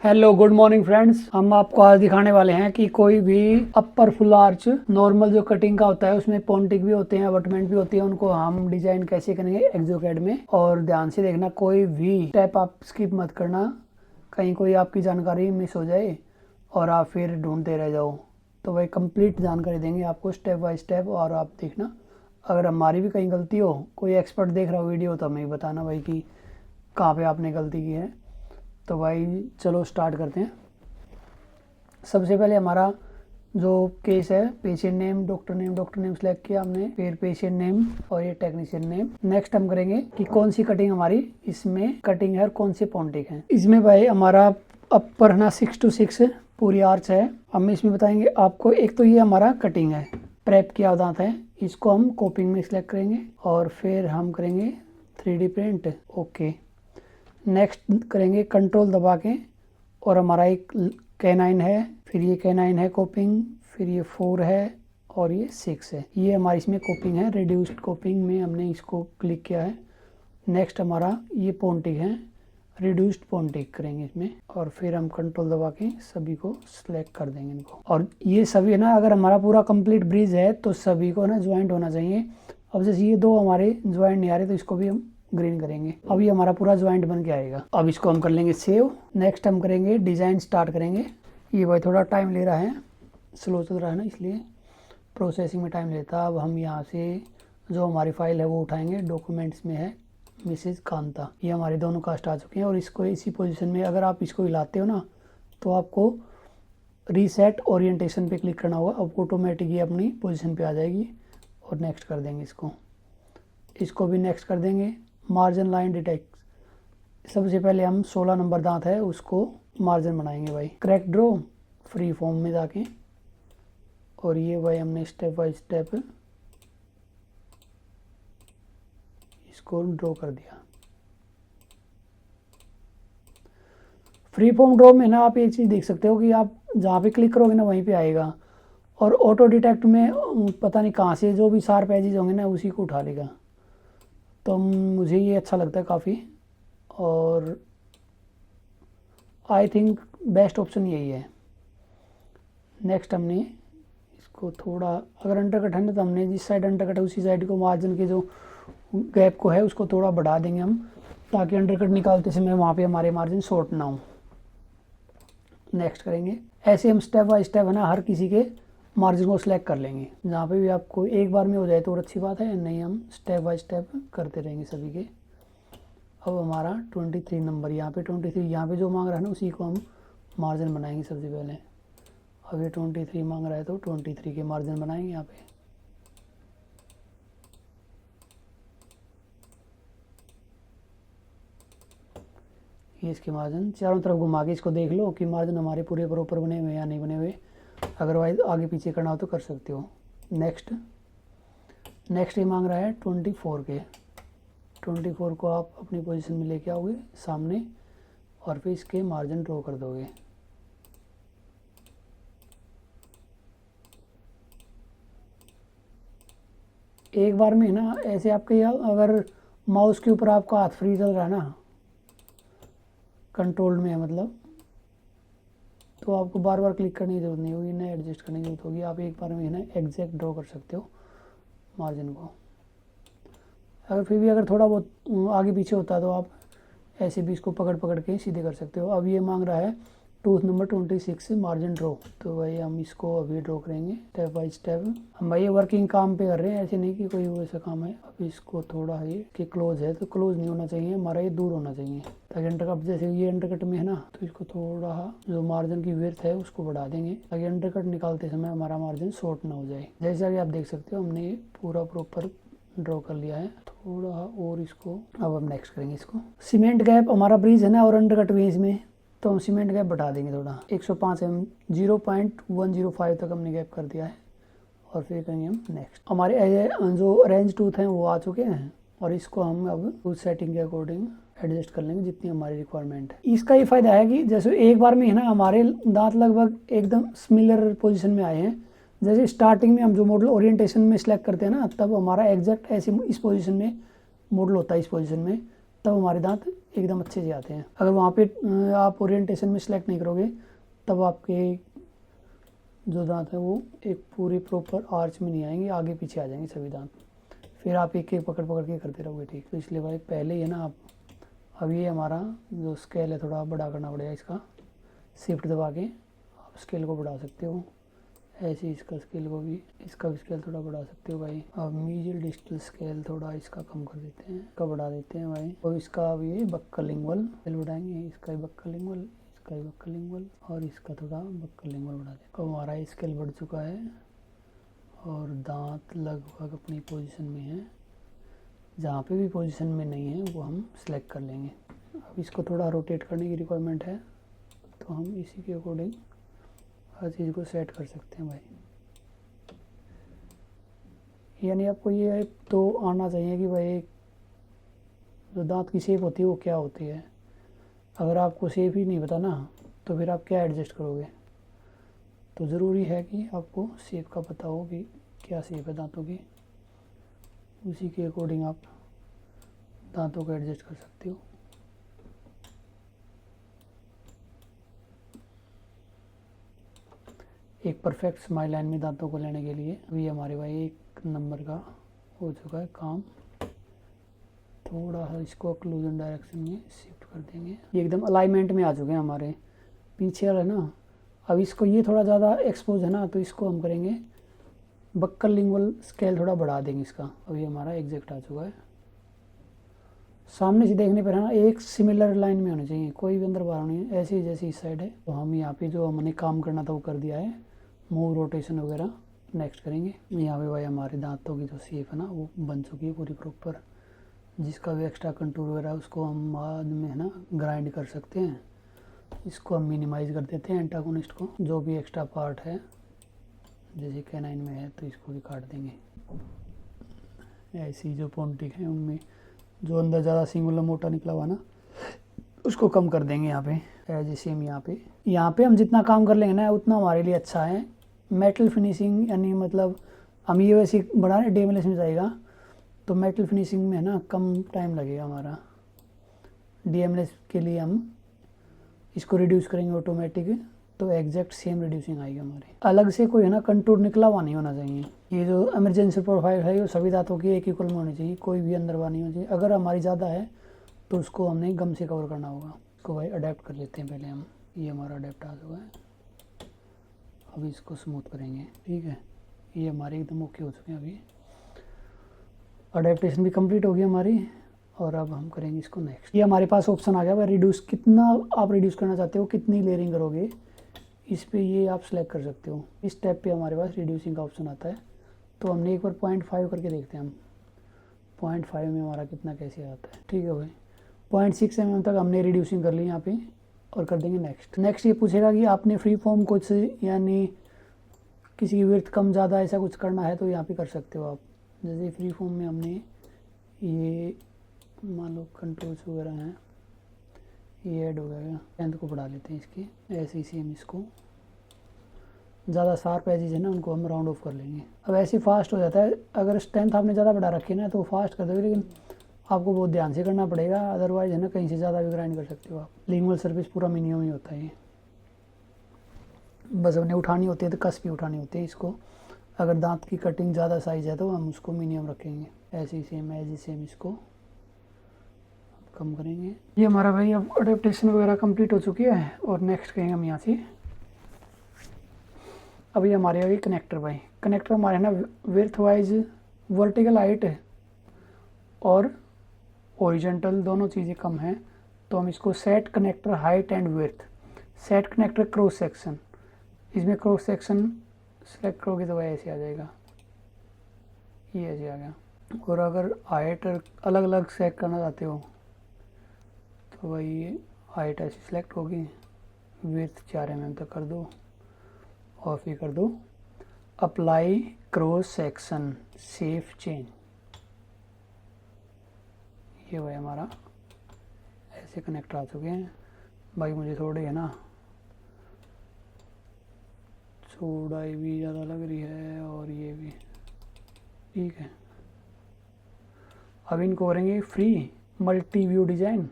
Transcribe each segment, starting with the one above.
Hello good morning friends. हम आपको आज दिखाने वाले हैं कि कोई भी अपर फुल आर्च नॉर्मल जो कटिंग का होता है उसमें पॉन्टिक भी होते हैं, अबटमेंट भी होती है, उनको हम डिजाइन कैसे करेंगे एक्सोकैड में। और ध्यान से देखना, कोई भी स्टेप आप स्किप मत करना, कहीं कोई आपकी जानकारी मिस हो जाए और आप फिर ढूंढते रह जाओ। तो वही कंप्लीट जानकारी देंगे आपको स्टेप बाय स्टेप। और आप देखना, अगर हमारी भी कहीं गलती हो, कोई एक्सपर्ट देख रहा हो वीडियो, तो हमें बताना भाई कि कहाँ पे आपने गलती की है। तो भाई चलो स्टार्ट करते हैं। सबसे पहले हमारा जो केस है, patient name, doctor name select किया हमने, फिर पेशेंट नेम और ये टेक्नीशियन नेम। नेक्स्ट हम करेंगे कि कौन सी कटिंग हमारी इसमें कटिंग है और कौन सी पॉन्टिक है। इसमें भाई हमारा अपर ना 6 to 6 पूरी आर्च है। हम इसमें बताएंगे आपको। एक तो ये हमारा कटिंग है, प्रेप किया दांत है, इसको हम कोपिंग में सिलेक्ट करेंगे और फिर हम करेंगे 3D प्रिंट। ओके, नेक्स्ट करेंगे कंट्रोल दबा के, और हमारा एक कैनाइन है, फिर ये कैनाइन है कोपिंग, फिर ये 4 है और ये 6 है। ये हमारी इसमें कोपिंग है, रिड्यूस्ड कोपिंग में हमने इसको क्लिक किया है। नेक्स्ट हमारा ये पॉन्टिक है, रिड्यूस्ड पॉन्टिक करेंगे इसमें, और फिर हम कंट्रोल दबा के सभी को सिलेक्ट कर देंगे इनको। और ये सभी है ना, अगर हमारा पूरा कंप्लीट ब्रिज है तो सभी को ना ज्वाइंट होना चाहिए। अब जैसे ये दो हमारे ज्वाइंट नहीं आ रहे तो इसको भी हम ग्रीन करेंगे। अब ये हमारा पूरा ज्वाइंट बन के आएगा। अब इसको हम कर लेंगे सेव। नेक्स्ट हम करेंगे डिज़ाइन स्टार्ट करेंगे। ये भाई थोड़ा टाइम ले रहा है, स्लो चल रहा है ना, इसलिए प्रोसेसिंग में टाइम लेता है। अब हम यहाँ से जो हमारी फाइल है वो उठाएंगे। डॉक्यूमेंट्स में है मिसेज कांता, ये हमारे दोनों कास्ट आ चुके हैं। और इसको इसी पोजीशन में अगर आप इसको हिलाते हो ना तो आपको रीसेट ओरिएंटेशन पे क्लिक करना होगा। अब ऑटोमेटिक ये अपनी पोजीशन पे आ जाएगी। और नेक्स्ट कर देंगे इसको भी नेक्स्ट कर देंगे। मार्जिन लाइन डिटेक्ट, सबसे पहले हम 16 नंबर दांत है उसको मार्जिन बनाएंगे भाई। क्रैक ड्रॉ फ्री फॉर्म में जाके, और ये भाई हमने स्टेप बाय स्टेप इसको ड्रॉ कर दिया। फ्री फॉर्म ड्रॉ में ना आप एक चीज़ देख सकते हो कि आप जहाँ पे क्लिक करोगे ना वहीं पे आएगा। और ऑटो डिटेक्ट में पता नहीं कहाँ से जो भी शार्प एजेस होंगे ना उसी को उठा लेगा। तो मुझे ये अच्छा लगता है काफ़ी, और आई थिंक बेस्ट ऑप्शन यही है। नेक्स्ट हमने इसको थोड़ा, अगर अंडरकट है ना तो हमने जिस साइड अंडरकट है उसी साइड को मार्जिन के जो गैप को है उसको थोड़ा बढ़ा देंगे हम, ताकि अंडरकट निकालते समय वहाँ पे हमारे मार्जिन शॉर्ट ना हो। नेक्स्ट करेंगे। ऐसे हम स्टेप बाय स्टेप है ना हर किसी के मार्जिन को सिलेक्ट कर लेंगे। जहाँ पे भी आपको एक बार में हो जाए तो और अच्छी बात है, नहीं हम स्टेप बाय स्टेप करते रहेंगे सभी के। अब हमारा 23 नंबर, यहाँ पे 23, यहाँ पे जो मांग रहा है ना उसी को हम मार्जिन बनाएंगे सबसे पहले। अब ये 23 मांग रहा है तो 23 के मार्जिन बनाएंगे यहाँ पे। ये इसके मार्जिन चारों तरफ घुमा के इसको देख लो कि मार्जिन हमारे पूरे प्रॉपर बने हुए या नहीं बने हुए। अदरवाइज आगे पीछे करना हो तो कर सकते हो। नेक्स्ट ये मांग रहा है 24 के। 24 को आप अपनी पोजीशन में लेके आओगे सामने, और फिर इसके मार्जिन ड्रॉ कर दोगे। एक बार में ना ऐसे आपके, अगर माउस के ऊपर आपका हाथ फ्री चल रहा है ना, कंट्रोल्ड में है मतलब, तो आपको बार बार क्लिक करने की जरूरत नहीं होगी, ना एडजस्ट करने की जरूरत होगी। आप एक बार में ना एग्जैक्ट ड्रॉ कर सकते हो मार्जिन को। अगर फिर भी अगर थोड़ा बहुत आगे पीछे होता है तो आप ऐसे भी इसको पकड़ के सीधे कर सकते हो। अब ये मांग रहा है टूथ नंबर 26 मार्जिन ड्रॉ, तो भाई हम इसको अभी ड्रॉ करेंगे स्टेप बाय स्टेप। हम भाई ये वर्किंग काम पे कर रहे हैं, ऐसे नहीं कि कोई वैसा काम है। अब इसको थोड़ा ये कि क्लोज है तो क्लोज नहीं होना चाहिए हमारा, ये दूर होना चाहिए ताकि अंडरकट, जैसे ये अंडरकट में है ना तो इसको थोड़ा जो मार्जिन की विड्थ है उसको बढ़ा देंगे ताकि अंडरकट निकालते समय हमारा मार्जिन शॉर्ट ना हो जाए। जैसा कि आप देख सकते हो हमने पूरा प्रॉपर ड्रॉ कर लिया है। थोड़ा और इसको, अब हम नेक्स्ट करेंगे इसको। सीमेंट गैप हमारा ब्रिज है ना और अंडरकट भी इसमें, तो हम सीमेंट गैप बढ़ा देंगे थोड़ा 105 mm, 0.105 तक हमने गैप कर दिया है। और फिर करेंगे हम नेक्स्ट। हमारे जो अरेंज टूथ हैं वो आ चुके हैं, और इसको हम अब टूथ सेटिंग के अकॉर्डिंग एडजस्ट कर लेंगे जितनी हमारी रिक्वायरमेंट है। इसका ये फ़ायदा है कि जैसे एक बार में है ना हमारे दांत लगभग एकदम सिमिलर पोजीशन में आए हैं। जैसे स्टार्टिंग में हम जो मॉडल ओरिएंटेशन में सिलेक्ट करते हैं ना, तब हमारा एग्जैक्ट ऐसे इस पोजीशन में मॉडल होता है, इस पोजीशन में, तब हमारे दांत एकदम अच्छे से आते हैं। अगर वहाँ पे आप ओरिएंटेशन में सिलेक्ट नहीं करोगे तब आपके जो दांत है वो एक पूरी प्रॉपर आर्च में नहीं आएंगे, आगे पीछे आ जाएंगे सभी दांत। फिर आप एक एक पकड़ पकड़ के करते रहोगे। ठीक, तो इसलिए भाई पहले ही है ना आप, अब ये हमारा जो स्केल है थोड़ा बड़ा करना पड़ेगा, इसका शिफ्ट दबा के आप स्केल को बढ़ा सकते हो। ऐसे ही इसका स्केल को भी, इसका भी स्केल थोड़ा बढ़ा सकते हो भाई। अब मीडियल डिजिटल स्केल थोड़ा इसका कम कर देते हैं, इसका बढ़ा देते हैं भाई। और इसका भी बक्कलिंगुअल स्केल बढ़ाएंगे, इसका भी बक्कलिंगुअल, इसका भी बक्कलिंगुअल और इसका थोड़ा बक्कलिंगुअल बढ़ा दें। तो हमारा स्केल बढ़ चुका है और दांत लगभग अपनी पोजीशन में है। जहाँ पे भी पोजीशन में नहीं है वो हम सिलेक्ट कर लेंगे। अब इसको थोड़ा रोटेट करने की रिक्वायरमेंट है तो हम इसी के अकॉर्डिंग हर चीज़ को सेट कर सकते हैं भाई। यानी आपको ये तो आना चाहिए कि भाई जो दांत की शेप होती है वो क्या होती है। अगर आपको शेप ही नहीं पता ना तो फिर आप क्या एडजस्ट करोगे। तो ज़रूरी है कि आपको शेप का पता हो कि क्या शेप है दांतों की, उसी के अकॉर्डिंग आप दांतों को एडजस्ट कर सकते हो। एक परफेक्ट स्माइल लाइन में दांतों को लेने के लिए अभी हमारे भाई 1 नंबर का हो चुका है काम। थोड़ा सा इसको ऑक्लूजन डायरेक्शन में शिफ्ट कर देंगे। ये एकदम अलाइनमेंट में आ चुके हैं हमारे पीछे वाला ना। अब इसको ये थोड़ा ज़्यादा एक्सपोज है ना तो इसको हम करेंगे बक्कलिंगुअल स्केल थोड़ा बढ़ा देंगे इसका। अभी हमारा एग्जैक्ट आ चुका है। सामने से देखने पर है ना एक सिमिलर लाइन में होनी चाहिए, कोई भी अंदर बाहर नहीं है, ऐसे ही जैसी इस साइड है। तो हम यहाँ पे जो हमने काम करना था वो कर दिया है, मूव रोटेशन वगैरह नेक्स्ट करेंगे। यहाँ पे भाई हमारे दांतों की जो शेप है ना वो बन चुकी है पूरी प्रॉपर। जिसका भी एक्स्ट्रा कंटूर वगैरह उसको हम बाद में है ना ग्राइंड कर सकते हैं। इसको हम मिनिमाइज़ कर देते हैं एंटागोनिस्ट को। जो भी एक्स्ट्रा पार्ट है जैसे कैनाइन में है तो इसको भी काट देंगे। ऐसी जो पोन्टिक है उनमें जो अंदर ज़्यादा सिंगुलर मोटा निकला हुआ ना उसको कम कर देंगे यहाँ पे। जैसे हम यहाँ पे हम जितना काम कर लेंगे ना उतना हमारे लिए अच्छा है। मेटल फिनिशिंग यानी मतलब हम ये वैसे बड़ा डेमलेस में जाएगा तो मेटल फिनिशिंग में है ना कम टाइम लगेगा हमारा। डीएमएलएस के लिए हम इसको रिड्यूस करेंगे ऑटोमेटिक तो एग्जैक्ट सेम रिड्यूसिंग आएगी हमारी। अलग से कोई है ना कंटूर निकला हुआ नहीं होना चाहिए। ये जो इमरजेंसी प्रोफाइल है वो सभी दांतों की एक इक्वल में होनी चाहिए, कोई भी अंदर बाहर नहीं होनी चाहिए। अगर हमारी ज़्यादा है तो उसको हमने गम से कवर करना होगा। इसको भाई अडेप्ट कर लेते हैं पहले हम। ये हमारा अडेप्ट आ चुका है। अभी इसको स्मूथ करेंगे। ठीक है, ये हमारे एकदम ओके हो चुके हैं। अभी अडेप्टेशन भी कंप्लीट हो गई हमारी और अब हम करेंगे इसको नेक्स्ट। ये हमारे पास ऑप्शन आ गया भाई रिड्यूस, कितना आप रिड्यूस करना चाहते हो, कितनी लेयरिंग करोगे, इस पे ये आप सेलेक्ट कर सकते हो। इस स्टेप पे हमारे पास रिड्यूसिंग का ऑप्शन आता है तो हमने एक बार 0.5 करके देखते हैं हम 0.5 में हमारा कितना कैसे आता है। ठीक है भाई, 0.6 mm तक हमने रिड्यूसिंग कर ली यहाँ पे और कर देंगे नेक्स्ट। ये पूछेगा कि आपने फ्री फॉर्म कुछ यानी किसी की विड्थ कम ज़्यादा ऐसा कुछ करना है तो यहाँ पे कर सकते हो आप। जैसे फ्री फॉर्म में हमने ये मान लो कंट्रोल्स वगैरह हैं, ये ऐड हो गया। लेंथ को बढ़ा लेते हैं इसकी, ऐसे ही सेम इसको ज़्यादा शार्प एजेस है ना उनको हम राउंड ऑफ कर लेंगे। अब ऐसे फास्ट हो जाता है। अगर स्ट्रेंथ आपने ज़्यादा बढ़ा रखी है ना तो फास्ट कर दोगे, लेकिन आपको बहुत ध्यान से करना पड़ेगा, अदरवाइज है ना कहीं से ज़्यादा भी ग्राइंड कर सकते हो आप। लिंगुअल सर्विस पूरा मिनिमम ही होता है ये, बस हमने उठानी होती है तो कस भी उठानी होती है इसको। अगर दांत की कटिंग ज़्यादा साइज है तो हम उसको मिनिमम रखेंगे। ऐसे ही सेम एज सेम इसको कम करेंगे। ये हमारा भाई अब अडेप्टेशन वगैरह कंप्लीट हो चुकी है और नेक्स्ट करेंगे हम यहाँ से। अभी हमारे अभी कनेक्टर भाई, कनेक्टर हमारे ना विड्थ वाइज वर्टिकल हाइट और हॉरिजॉन्टल दोनों चीज़ें कम हैं तो हम इसको set connector height and width, set connector cross section, इसमें क्रॉस सेक्शन सेलेक्ट करोगे तो भाई ऐसे आ जाएगा, ये ऐसे आ गया। और अगर हाइट अलग अलग सेट करना चाहते हो तो भाई ये हाइट ऐसी सिलेक्ट होगी, विड्थ 4 mm तक कर दो और फिर कर दो apply cross section safe change. ये भाई हमारा ऐसे कनेक्टर आ चुके हैं। भाई मुझे थोड़ी है ना चौड़ाई भी ज़्यादा लग रही है और ये भी ठीक है। अब इनको करेंगे फ्री मल्टी व्यू डिज़ाइन।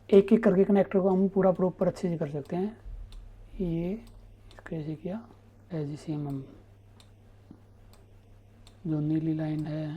एक एक करके कनेक्टर को हम पूरा प्रॉपर अच्छे से कर सकते हैं। ये कैसे किया, ऐसे सेम हम जो नीली लाइन है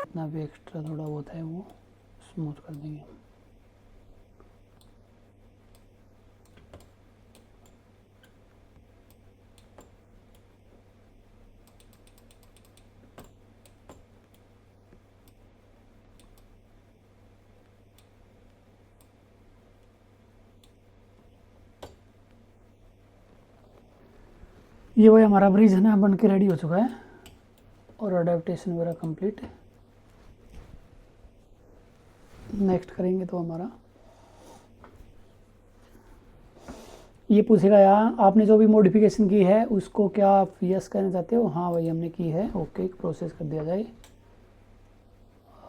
जितना भी एक्स्ट्रा थोड़ा बहुत है वो स्मूथ कर देंगे। ये वही हमारा ब्रिज है ना, बन के रेडी हो चुका है और अडेप्टेशन वगैरह कंप्लीट। नेक्स्ट करेंगे तो हमारा ये पूछेगा यहाँ आपने जो भी मॉडिफिकेशन की है उसको क्या आप यस करना चाहते हो। हाँ भाई हमने की है, ओके प्रोसेस कर दिया जाए।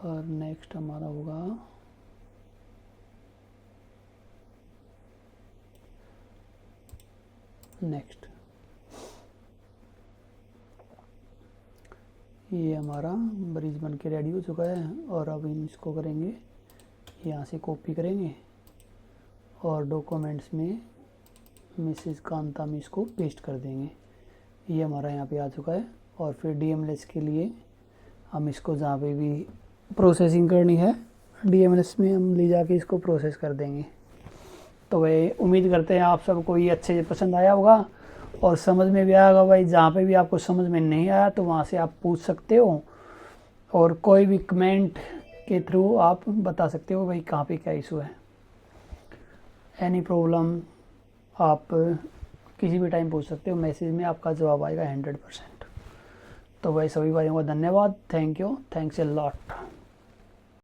और नेक्स्ट हमारा होगा नेक्स्ट। ये हमारा ब्रिज बन के रेडी हो चुका है और अब हम इसको करेंगे, यहाँ से कॉपी करेंगे और डॉक्यूमेंट्स में मिसेस कांता में इसको पेस्ट कर देंगे। ये हमारा यहाँ पे आ चुका है। और फिर डीएमएलएस के लिए हम इसको जहाँ पे भी प्रोसेसिंग करनी है डीएमएलएस में हम ले जाके इसको प्रोसेस कर देंगे। तो भाई उम्मीद करते हैं आप सबको ये अच्छे से पसंद आया होगा और समझ में भी आया होगा। भाई जहाँ पे भी आपको समझ में नहीं आया तो वहाँ से आप पूछ सकते हो और कोई भी कमेंट के थ्रू आप बता सकते हो भाई कहाँ पे क्या इशू है। एनी प्रॉब्लम आप किसी भी टाइम पूछ सकते हो, मैसेज में आपका जवाब आएगा 100%। तो भाई सभी भाइयों का धन्यवाद, thank you, thanks a lot.